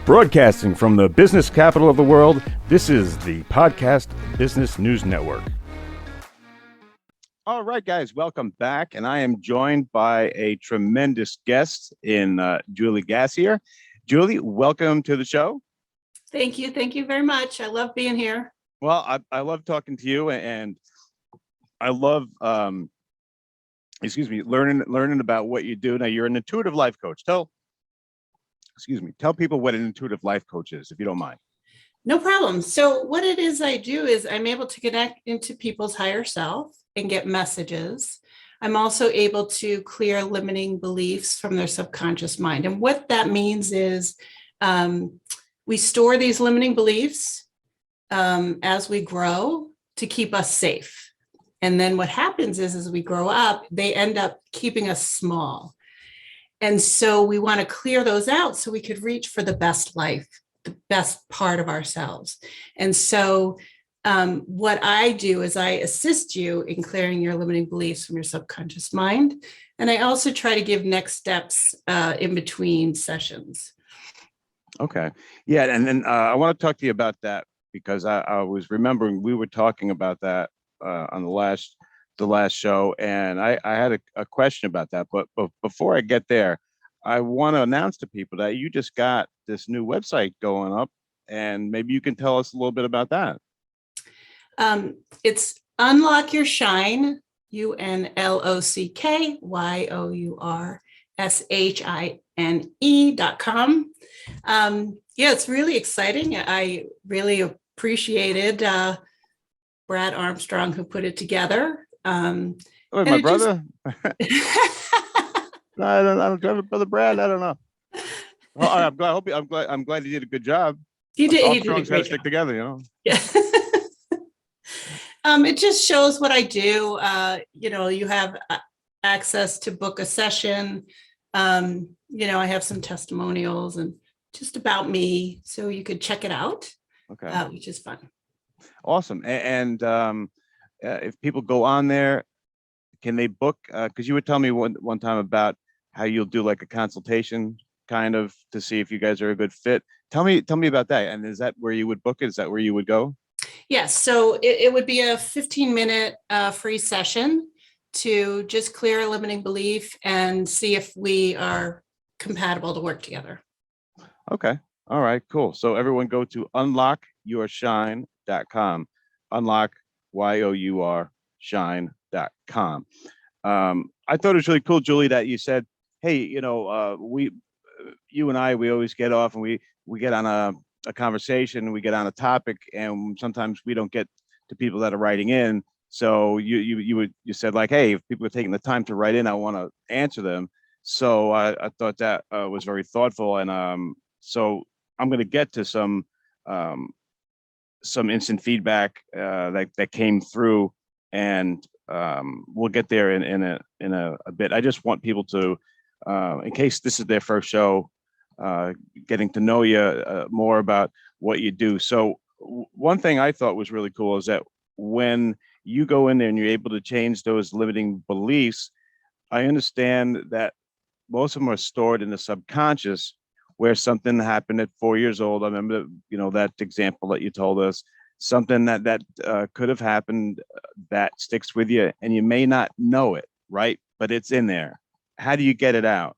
Broadcasting from the business capital of the world, this is the Podcast Business News Network. All right, guys, welcome back. And I am joined by a tremendous guest in Julie Gasior. Julie, welcome to the show. Thank you. Thank you very much. I love being here. Well, I love talking to you, and I love, learning about what you do. Now, you're an intuitive life coach. Tell people what an intuitive life coach is, if you don't mind. No problem. So what it is I do is I'm able to connect into people's higher self and get messages. I'm also able to clear limiting beliefs from their subconscious mind. And what that means is we store these limiting beliefs as we grow to keep us safe. And then what happens is as we grow up, they end up keeping us small. And so we want to clear those out so we could reach for the best life, the best part of ourselves. And so what I do is I assist you in clearing your limiting beliefs from your subconscious mind. And I also try to give next steps in between sessions. Okay. Yeah. And then I want to talk to you about that because I was remembering we were talking about that on the last show, and I had a question about that. But before I get there, I want to announce to people that you just got this new website going up, and maybe you can tell us a little bit about that. It's Unlock Your Shine, UNLOCKYOURSHINE.com. Yeah, it's really exciting. I really appreciated Brad Armstrong who put it together. My brother. No, I don't have brother Brad. I don't know. Well, I'm glad he did a good job. He did. Armstrong's got to stick together, you know. Yeah. It just shows what I do. You have access to book a session. I have some testimonials and just about me, so you could check it out. Okay. Which is fun. Awesome. And if people go on there, can they book? Because you would tell me one time about how you'll do like a consultation kind of to see if you guys are a good fit. Tell me about that. And is that where you would book it? Is that where you would go? Yes. So it would be a 15-minute free session to just clear a limiting belief and see if we are compatible to work together. Okay. All right, cool. So everyone go to unlockyourshine.com. Unlock, YOUR, shine.com. I thought it was really cool, Julie, that you said, hey, you and I, we always get off and we get on a conversation, we get on a topic, and sometimes we don't get to people that are writing in. So you said like, hey, if people are taking the time to write in, I want to answer them. So I thought that was very thoughtful. And so I'm going to get to some instant feedback that came through, and we'll get there in a bit. I just want people to, in case this is their first show, getting to know you more about what you do. So one thing I thought was really cool is that when you go in there and you're able to change those limiting beliefs, I understand that most of them are stored in the subconscious, where something happened at 4 years old. I remember, that example that you told us, something that could have happened that sticks with you, and you may not know it, right? But it's in there. How do you get it out?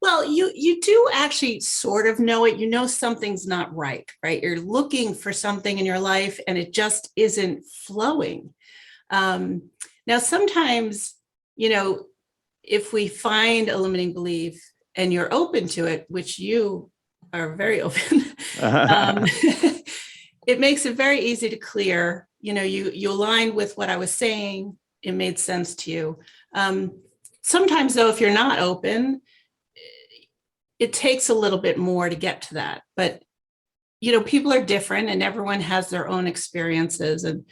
Well, you do actually sort of know it. You know something's not right? You're looking for something in your life, and it just isn't flowing. Now, sometimes, if we find a limiting belief, and you're open to it, which you are very open, it makes it very easy to clear. You align with what I was saying. It made sense to you. Sometimes, though, if you're not open, it takes a little bit more to get to that. But, people are different and everyone has their own experiences. And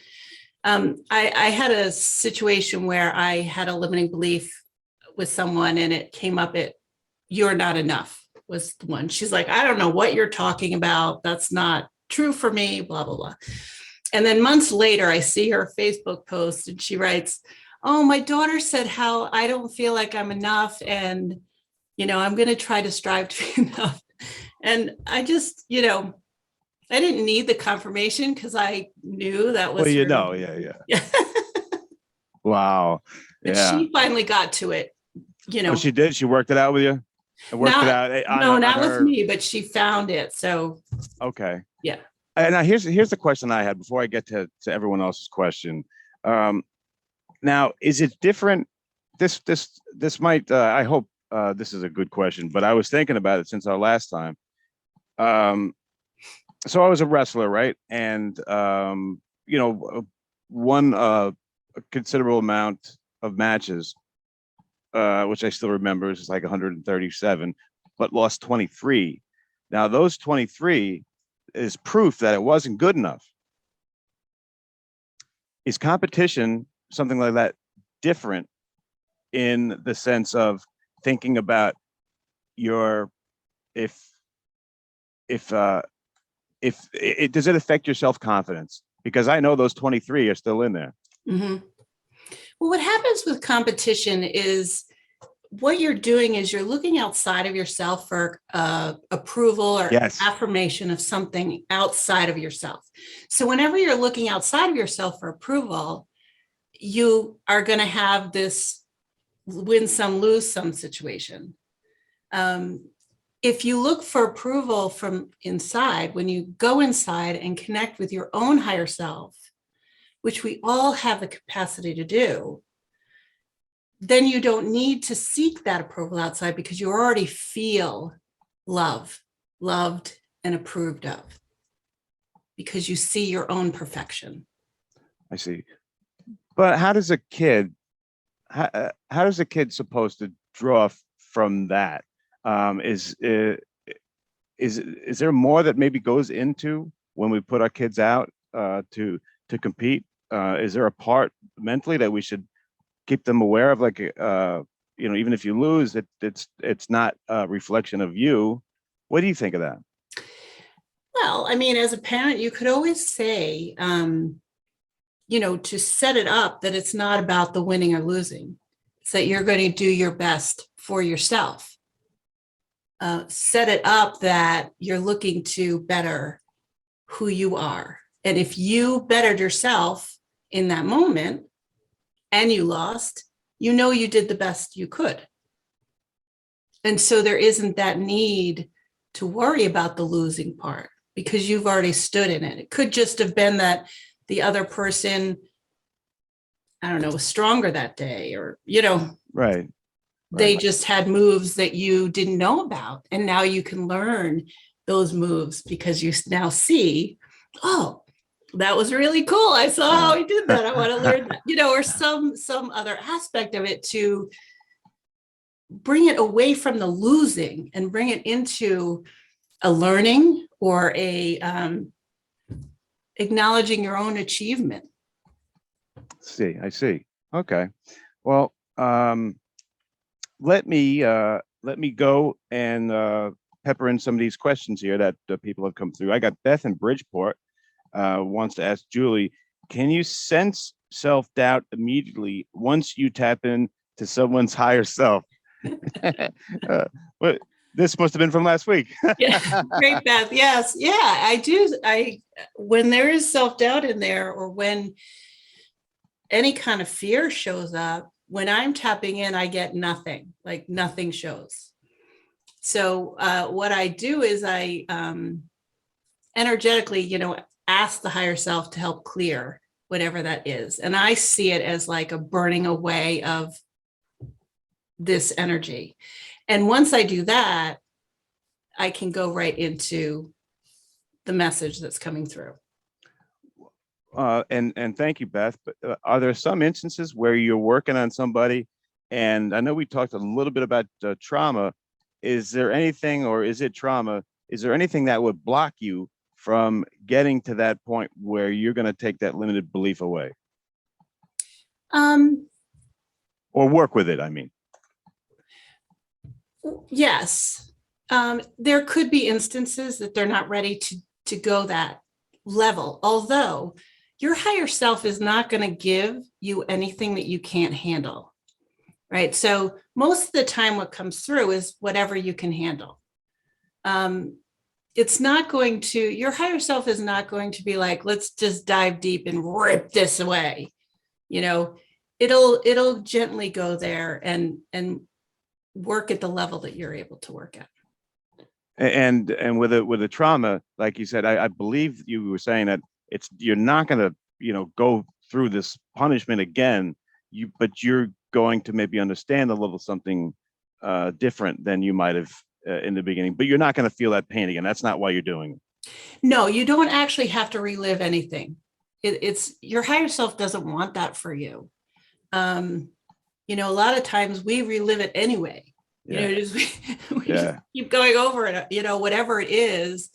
I had a situation where I had a limiting belief with someone, and it came up at "you're not enough" was the one. She's like, I don't know what you're talking about. That's not true for me, blah, blah, blah. And then months later, I see her Facebook post and she writes, oh, my daughter said how I don't feel like I'm enough. And, I'm going to try to strive to be enough. And I just, I didn't need the confirmation because I knew that Well, was her. yeah. Yeah. Wow. But Yeah. she finally got to it, Oh, she did. She worked it out with you. And worked it not, out no, on not with her. me, but she found it. So Okay. yeah. And now here's the question I had before I get to everyone else's question. Um, Now, is it different? This might. I hope this is a good question, but I was thinking about it since our last time. Um, so I was a wrestler, right? And won a considerable amount of matches, which I still remember is like 137, but lost 23. Now those 23 is proof that it wasn't good enough. Is competition something like that different in the sense of thinking about your if if it does it affect your self-confidence, because I know those 23 are still in there. Mhm. Well, what happens with competition is what you're doing is you're looking outside of yourself for approval or Yes, affirmation of something outside of yourself. So whenever you're looking outside of yourself for approval, you are going to have this win some, lose some situation. If you look for approval from inside, when you go inside and connect with your own higher self, which we all have the capacity to do, then you don't need to seek that approval outside because you already feel loved and approved of, because you see your own perfection. I see. But how does a kid supposed to draw from that? Is there more that maybe goes into when we put our kids out to compete? Is there a part mentally that we should keep them aware of, like even if you lose, it's not a reflection of you. What do you think of that? Well, I mean, as a parent, you could always say, to set it up that it's not about the winning or losing. It's that you're going to do your best for yourself. Set it up that you're looking to better who you are. And if you bettered yourself in that moment and you lost, you did the best you could. And so there isn't that need to worry about the losing part because you've already stood in it. It could just have been that the other person, I don't know, was stronger that day, or, Right, they right. just had moves that you didn't know about. And now you can learn those moves because you now see, oh, that was really cool. I saw how he did that. I want to learn that, or some other aspect of it to bring it away from the losing and bring it into a learning or a acknowledging your own achievement. I see. Okay. Well, let me go and pepper in some of these questions here that people have come through. I got Beth in Bridgeport wants to ask Julie, can you sense self-doubt immediately once you tap into someone's higher self? But this must have been from last week. Yeah, great, Beth. Yes, yeah, I do. When there is self-doubt in there, or when any kind of fear shows up, when I'm tapping in, I get nothing, like nothing shows. So what I do is I energetically, ask the higher self to help clear whatever that is. And I see it as like a burning away of this energy. And once I do that, I can go right into the message that's coming through. And thank you, Beth. But are there some instances where you're working on somebody, and I know we talked a little bit about trauma. Is there anything, or is it trauma? Is there anything that would block you from getting to that point where you're going to take that limited belief away, Um, or work with it? I mean, yes, there could be instances that they're not ready to go that level, although your higher self is not going to give you anything that you can't handle, right? So most of the time what comes through is whatever you can handle. it's not going to, your higher self is not going to be like, let's just dive deep and rip this away. You know, it'll gently go there and work at the level that you're able to work at. And with a trauma, like you said, I believe you were saying that you're not going to, go through this punishment again. But you're going to maybe understand a little something different than you might have in the beginning. But you're not going to feel that pain again. That's not why you're doing it. No, you don't actually have to relive anything. It's your higher self doesn't want that for you. A lot of times we relive it anyway. Yeah. We just keep going over it, whatever it is.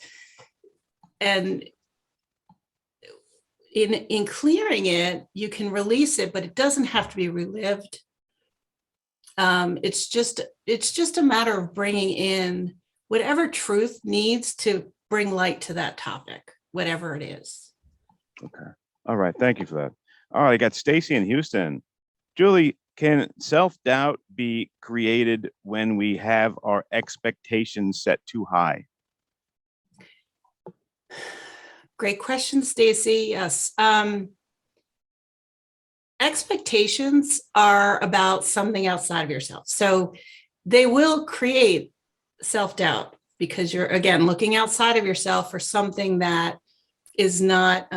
And in clearing it, you can release it, but it doesn't have to be relived. It's just a matter of bringing in whatever truth needs to bring light to that topic, whatever it is. Okay. All right. Thank you for that. All right. I got Stacy in Houston. Julie, can self-doubt be created when we have our expectations set too high? Great question, Stacy. Yes. Expectations are about something outside of yourself. So they will create self-doubt because you're, again, looking outside of yourself for something that is not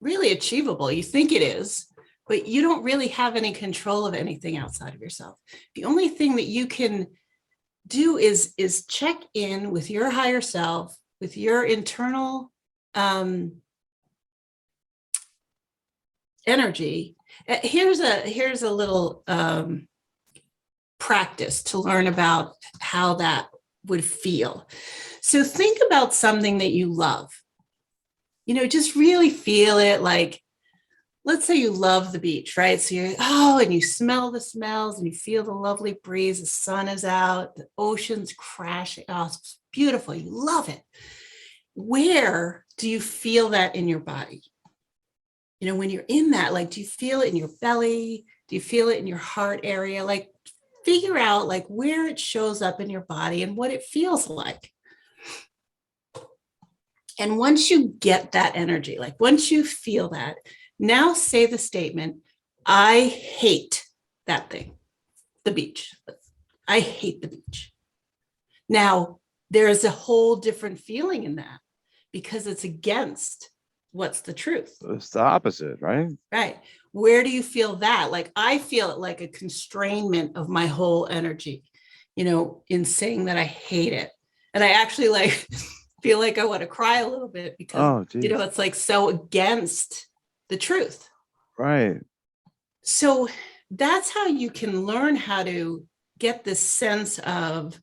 really achievable. You think it is, but you don't really have any control of anything outside of yourself. The only thing that you can do is check in with your higher self, with your internal energy. Here's a little practice to learn about how that would feel. So think about something that you love. Just really feel it. Like, let's say you love the beach, right? So and you smell the smells and you feel the lovely breeze. The sun is out, the ocean's crashing. Oh, it's beautiful. You love it. Where do you feel that in your body? When you're in that, like, do you feel it in your belly? Do you feel it in your heart area? Like, figure out like where it shows up in your body and what it feels like. And once you get that energy, like once you feel that, now say the statement, I hate that thing, the beach. I hate the beach. Now, there is a whole different feeling in that because it's against what's the truth. It's the opposite, right? Right. Where do you feel that? Like, I feel it like a constrainment of my whole energy, in saying that I hate it. And I actually like feel like I want to cry a little bit because, it's like so against the truth. Right. So that's how you can learn how to get this sense of,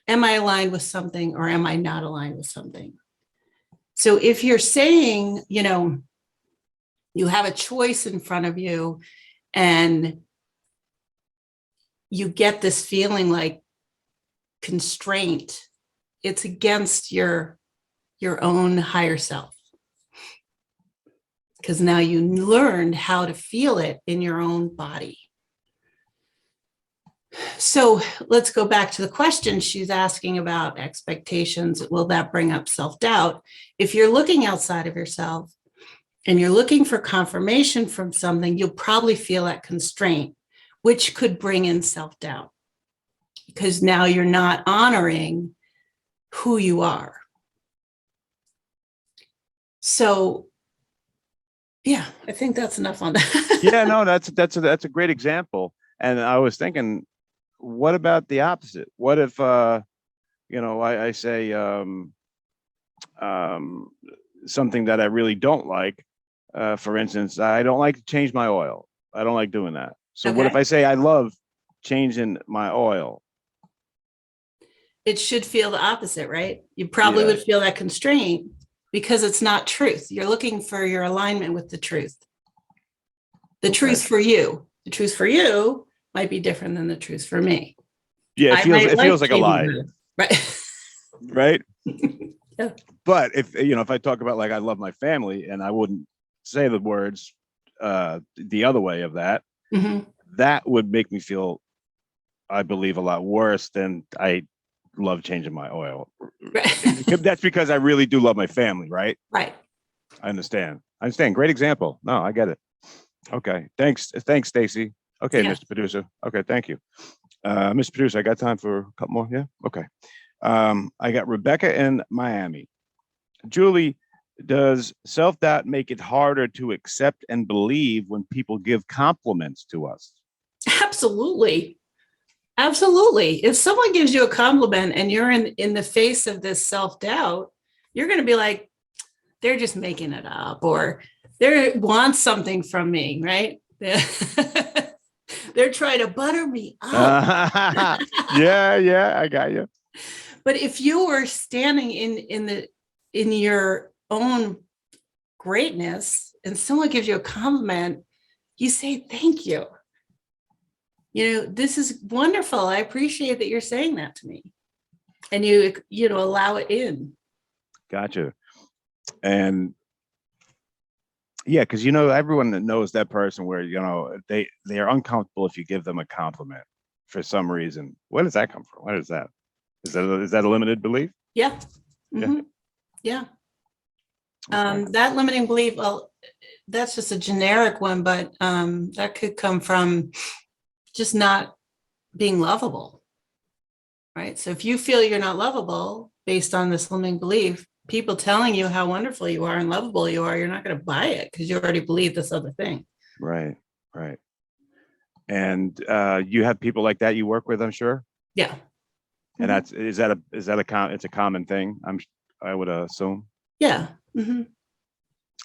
am I aligned with something or am I not aligned with something? So if you're saying, you have a choice in front of you and you get this feeling like constraint, it's against your own higher self. Because now you learned how to feel it in your own body. So let's go back to the question she's asking about expectations. Will that bring up self-doubt? If you're looking outside of yourself and you're looking for confirmation from something, you'll probably feel that constraint, which could bring in self-doubt because now you're not honoring who you are. So yeah, I think that's enough on that. Yeah, no, that's a great example. And I was thinking, what about the opposite? What if I say something that I really don't like? For instance, I don't like to change my oil. I don't like doing that. So what if I say I love changing my oil? It should feel the opposite, right? You probably would feel that constraint because it's not truth. You're looking for your alignment with the truth. The truth for you. The truth for you might be different than the truth for me. Yeah, it feels like a lie. Right. Right. Yeah. But if I talk about like I love my family and I wouldn't say the words the other way of that, that would make me feel, I believe, a lot worse than I love changing my oil. Right. That's because I really do love my family, right? Right. I understand. Great example. No, I get it. Okay. Thanks, Stacy. Okay, Yeah. Mr. Producer. Okay, thank you. Mr. Producer, I got time for a couple more. Yeah. Okay. I got Rebecca in Miami. Julie, does self-doubt make it harder to accept and believe when people give compliments to us? Absolutely. Absolutely. If someone gives you a compliment and you're in the face of this self-doubt, you're going to be like, they're just making it up, or they want something from me, right? They're trying to butter me up. Yeah, I got you. But if you were standing in your own greatness and someone gives you a compliment, you say, thank you. This is wonderful. I appreciate that you're saying that to me. And you allow it in. Gotcha. And yeah, because everyone that knows that person where they are uncomfortable if you give them a compliment for some reason. Where does that come from? What is that? Is that a limited belief? Yeah. Mm-hmm. Yeah. Okay. That limiting belief, well, that's just a generic one, but that could come from just not being lovable, right? So if you feel you're not lovable based on this limiting belief, people telling you how wonderful you are and lovable you are, you're not going to buy it because you already believe this other thing. Right. And you have people like that you work with, I'm sure. Yeah. And it's a common thing, I would assume. Yeah. Mm-hmm.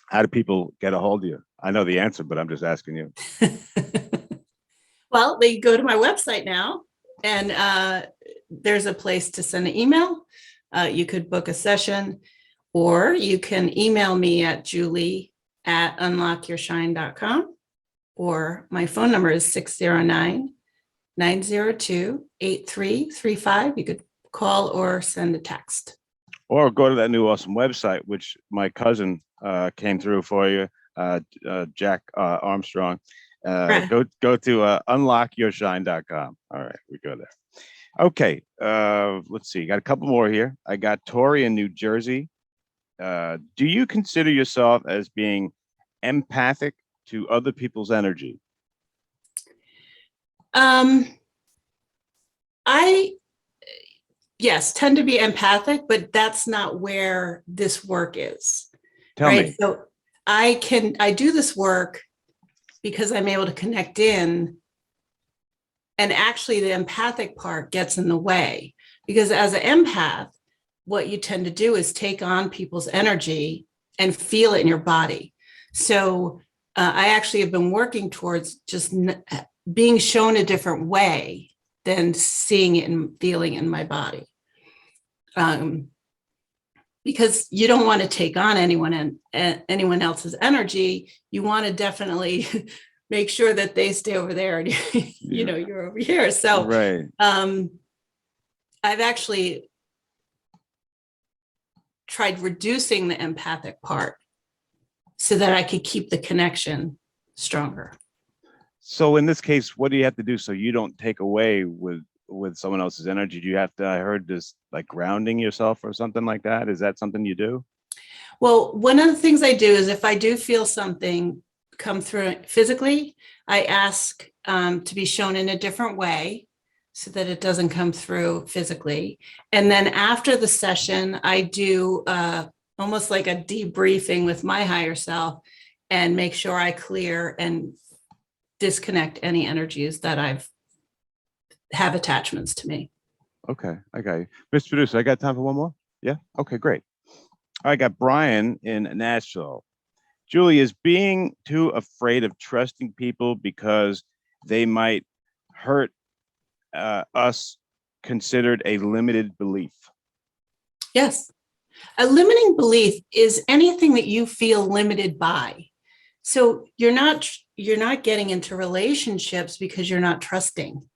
How do people get a hold of you? I know the answer, but I'm just asking you. Well, they go to my website now, and there's a place to send an email. You could book a session, or you can email me at julie@unlockyourshine.com, or my phone number is 609-902-8335. You could call or send a text. Or go to that new awesome website, which my cousin came through for you, Jack Armstrong. Go to unlockyourshine.com. All right, we go there. Okay, let's see. Got a couple more here. I got Tori in New Jersey. Do you consider yourself as being empathic to other people's energy? I tend to be empathic, but that's not where this work is. Tell me. So I do this work because I'm able to connect in, and actually the empathic part gets in the way, because as an empath, what you tend to do is take on people's energy and feel it in your body. So I actually have been working towards just being shown a different way than seeing it and feeling in my body. Because you don't want to take on anyone else's energy. You want to definitely make sure that they stay over there and you're over here. So right. I've actually tried reducing the empathic part so that I could keep the connection stronger. So in this case, what do you have to do so you don't take away with someone else's energy? Do you have to, I heard this, like grounding yourself or something like that? Is that something you do? Well, one of the things I do is if I do feel something come through physically, I ask to be shown in a different way so that it doesn't come through physically. And then after the session, I do almost like a debriefing with my higher self and make sure I clear and disconnect any energies that have attachments to me. Okay, I got you. Mr. Producer, I got time for one more? Yeah? Okay, great. I got Brian in Nashville. Julie, is being too afraid of trusting people because they might hurt us considered a limited belief? Yes. A limiting belief is anything that you feel limited by. So you're not getting into relationships because you're not trusting.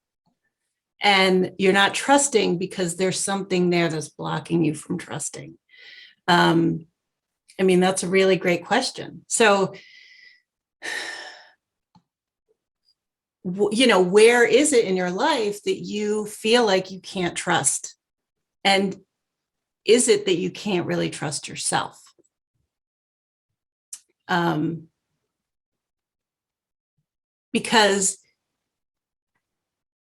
And you're not trusting because there's something there that's blocking you from trusting. That's a really great question. So, where is it in your life that you feel like you can't trust And is it that you can't really trust yourself? Because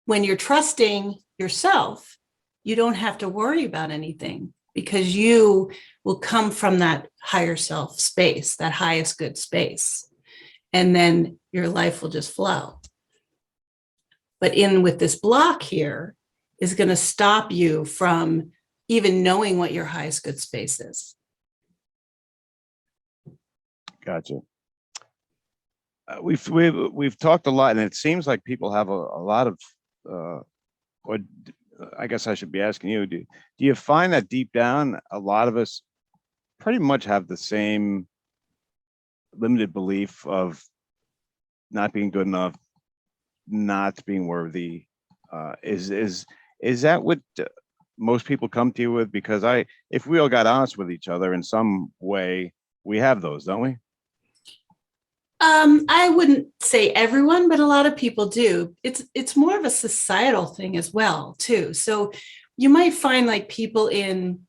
when you're trusting yourself, you don't have to worry about anything, because you will come from that higher self space, that highest good space. And then your life will just flow. But in with this block here is going to stop you from even knowing what your highest good space is. Gotcha. We've talked a lot, and it seems like people have a lot of, or I guess I should be asking you, do you find that deep down, a lot of us pretty much have the same limited belief of not being good enough, not being worthy? Is that what most people come to you with? Because if we all got honest with each other in some way, we have those, don't we? I wouldn't say everyone, but a lot of people do. It's more of a societal thing as well, too. So you might find like people in,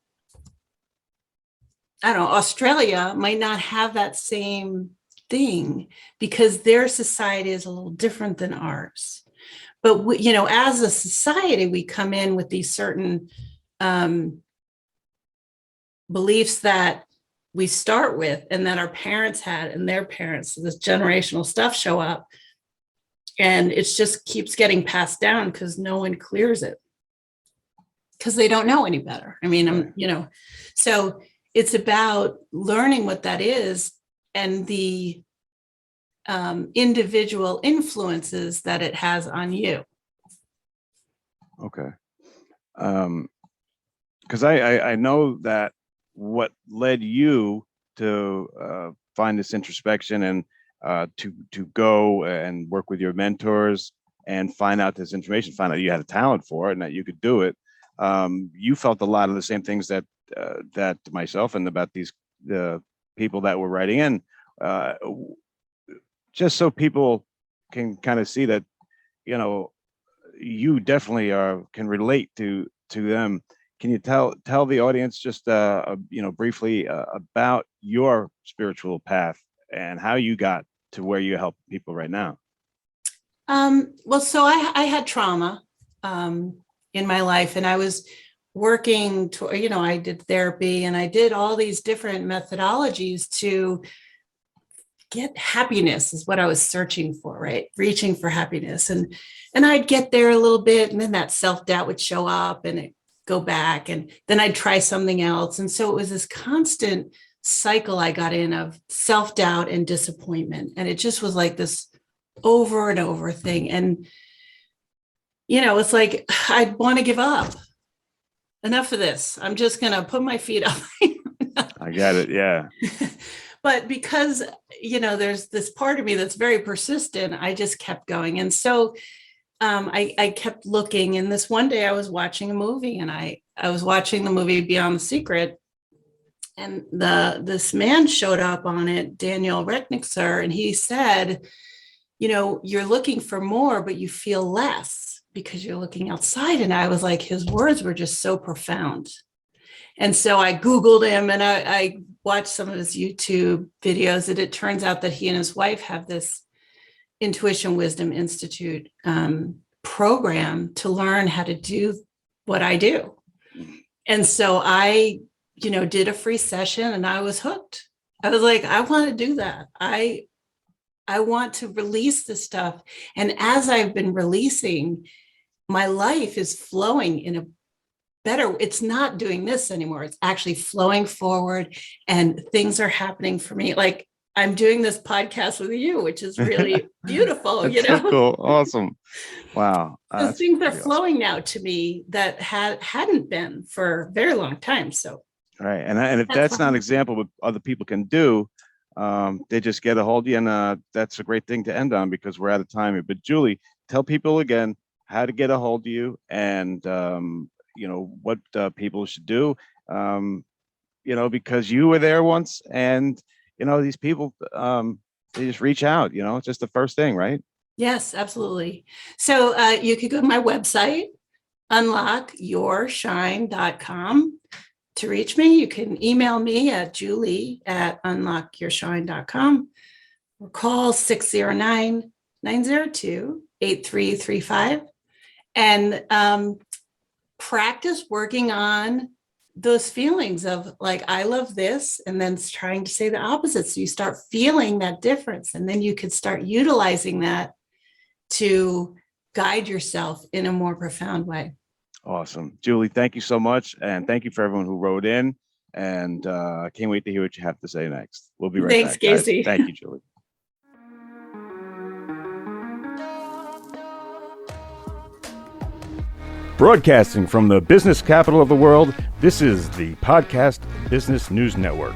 I don't know, Australia might not have that same thing because their society is a little different than ours. But we, you know, as a society, we come in with these certain beliefs that we start with, and that our parents had and their parents, this generational stuff show up, and it just keeps getting passed down because no one clears it because they don't know any better. I mean, you know, so it's about learning what that is and the individual influences that it has on you. Okay. Because I know that what led you to find this introspection and to go and work with your mentors and find out this information, find out you had a talent for it and that you could do it. You felt a lot of the same things that that myself and about the people that were writing in. Just so people can kind of see that, you know, you definitely can relate to them. Can you tell the audience just you know, briefly about your spiritual path and how you got to where you help people right now? Well, so I had trauma in my life, and I was working to, you know, I did therapy and I did all these different methodologies to get happiness, is what I was searching for, right? Reaching for happiness. And I'd get there a little bit, and then that self-doubt would show up and it go back, and then I'd try something else. And so it was this constant cycle I got in of self-doubt and disappointment. And it just was like this over and over thing. And, you know, it's like, I'd want to give up. Enough of this. I'm just going to put my feet up. I get it. Yeah. But because, you know, there's this part of me that's very persistent, I just kept going. And so I kept looking. And this one day I was watching a movie, and I was watching the movie Beyond the Secret. And this man showed up on it, Daniel Recknixer, and he said, you know, you're looking for more, but you feel less because you're looking outside. And I was like, his words were just so profound. And so I Googled him, and I watched some of his YouTube videos, and it turns out that he and his wife have this Intuition Wisdom Institute program to learn how to do what I do. And so I, you know, did a free session, and I was hooked. I was like, I want to do that. I want to release this stuff. And as I've been releasing, my life is flowing in a better, it's not doing this anymore. It's actually flowing forward, and things are happening for me. Like, I'm doing this podcast with you, which is really beautiful, you know? So cool. Awesome. Wow. So things are flowing now to me that hadn't been for a very long time. So, right. And if that's not an example what other people can do, they just get a hold of you, and that's a great thing to end on because we're out of time here. But Julie, tell people again how to get a hold of you, and you know what people should do. You know, because you were there once, and you know these people, they just reach out. You know, it's just the first thing, right? yes, absolutely. So you could go to my website, unlockyourshine.com. To reach me, you can email me at julie@unlockyourshine.com or call 609-902-8335 and practice working on those feelings of like, I love this, and then trying to say the opposite. So you start feeling that difference, and then you could start utilizing that to guide yourself in a more profound way. Awesome. Julie, thank you so much. And thank you for everyone who wrote in. And can't wait to hear what you have to say next. We'll be right Thanks, back, guys. Casey. Thank you, Julie. Broadcasting from the business capital of the world, this is the Podcast Business News Network.